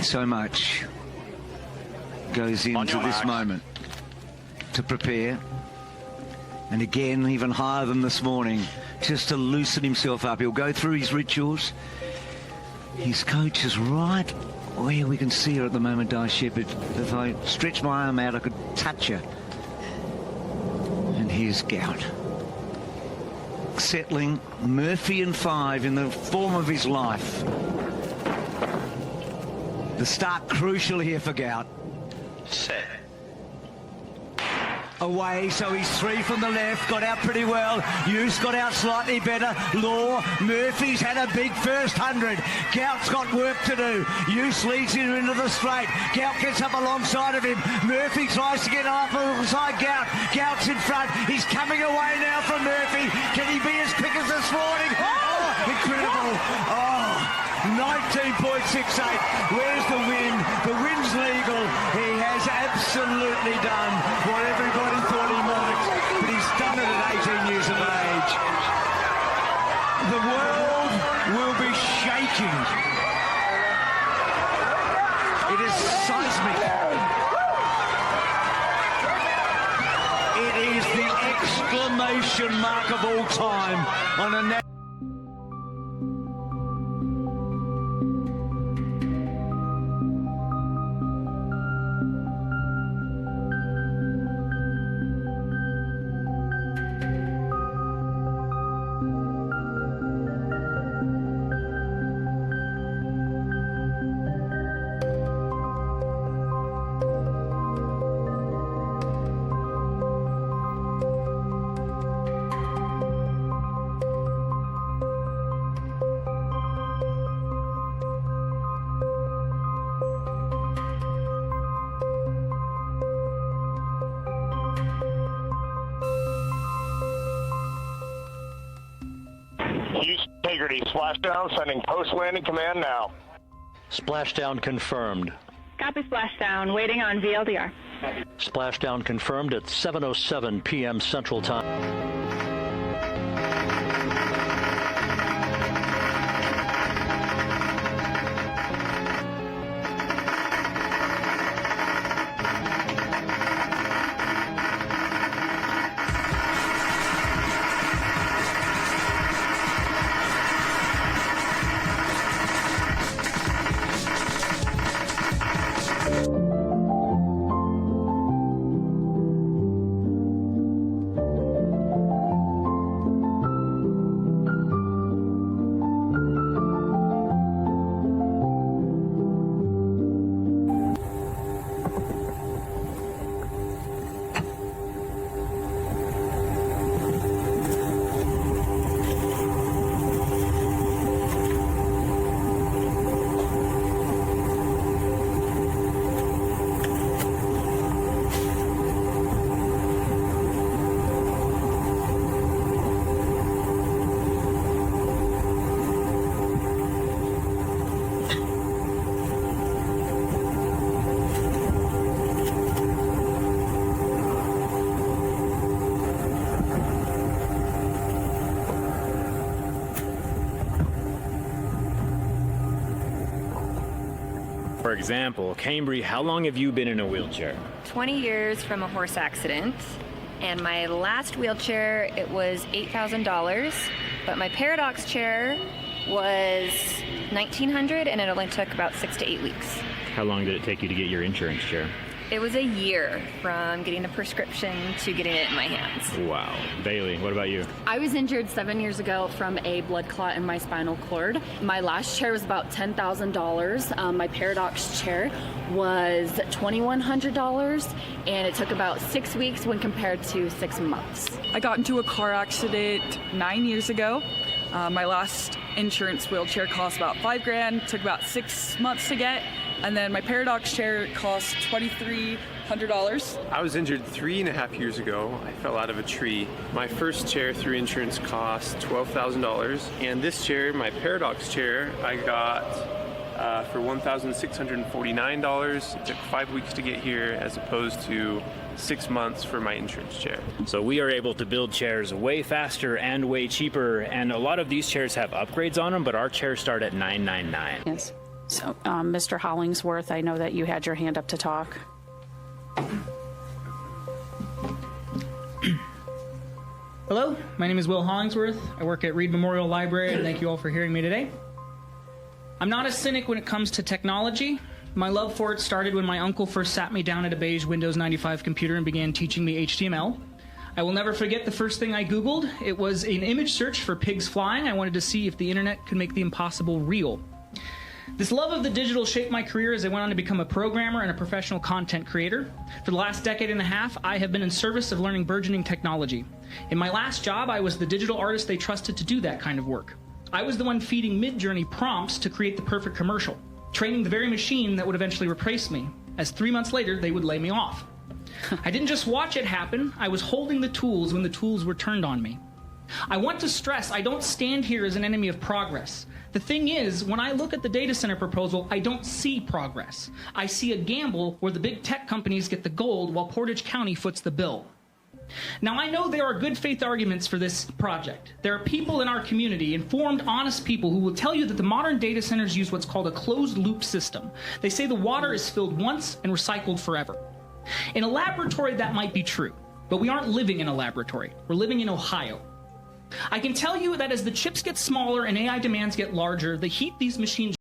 So much goes into this moment to prepare. And again, even higher than this morning, just to loosen himself up. He'll go through his rituals. His coach is right where we can see her at the moment, Di Shepherd. If I stretch my arm out, I could touch her. And here's Gout. Settling Murphy in 5 in the form of his life. The start crucial here for Gout. Set. Away, so he's 3 from the left, got out pretty well. Hughes got out slightly better. Law, Murphy's had a big first 100. Gout's got work to do. Hughes leads him into the straight. Gout gets up alongside of him. Murphy tries to get up alongside Gout. Gout's in front. He's coming away now from Murphy. Can he be as quick as this morning? Oh, incredible. Oh, 19.68. Where's the win? The win's legal. He has absolutely done what everybody thought he might, but he's done it at 18 years of age. The world will be shaking. It is seismic. It is the exclamation mark of all time on a Integrity, splashdown, sending post-landing command now. Splashdown confirmed. Copy splashdown, waiting on VLDR. Splashdown confirmed at 7:07 p.m. Central Time. For example, Cambry, how long have you been in a wheelchair? 20 years from a horse accident, and my last wheelchair, it was $8,000, but my Paradox chair was $1,900, and it only took about 6 to 8 weeks. How long did it take you to get your insurance chair? It was a year from getting a prescription to getting it in my hands. Wow. Bailey, what about you? I was injured 7 years ago from a blood clot in my spinal cord. My last chair was about $10,000. My Paradox chair was $2,100, and it took about 6 weeks when compared to 6 months. I got into a car accident 9 years ago. My last insurance wheelchair cost about $5,000, took about 6 months to get. And then my Paradox chair cost $2,300. I was injured 3.5 years ago. I fell out of a tree. My first chair through insurance cost $12,000. And this chair, my Paradox chair, I got for $1,649. It took 5 weeks to get here as opposed to 6 months for my insurance chair. So we are able to build chairs way faster and way cheaper, and a lot of these chairs have upgrades on them, but our chairs start at $999. Yes. So, Mr. Hollingsworth, I know that you had your hand up to talk. Hello, my name is Will Hollingsworth. I work at Reed Memorial Library, and thank you all for hearing me today. I'm not a cynic when it comes to technology. My love for it started when my uncle first sat me down at a beige Windows 95 computer and began teaching me HTML. I will never forget the first thing I Googled. It was an image search for pigs flying. I wanted to see if the internet could make the impossible real. This love of the digital shaped my career as I went on to become a programmer and a professional content creator. For the last decade and a half, I have been in service of learning burgeoning technology. In my last job, I was the digital artist they trusted to do that kind of work. I was the one feeding Midjourney prompts to create the perfect commercial, training the very machine that would eventually replace me, as 3 months later they would lay me off. I didn't just watch it happen, I was holding the tools when the tools were turned on me. I want to stress, I don't stand here as an enemy of progress. The thing is, when I look at the data center proposal, I don't see progress. I see a gamble where the big tech companies get the gold while Portage County foots the bill. Now, I know there are good faith arguments for this project. There are people in our community, informed, honest people, who will tell you that the modern data centers use what's called a closed loop system. They say the water is filled once and recycled forever. In a laboratory, that might be true, but we aren't living in a laboratory. We're living in Ohio. I can tell you that as the chips get smaller and AI demands get larger, the heat these machines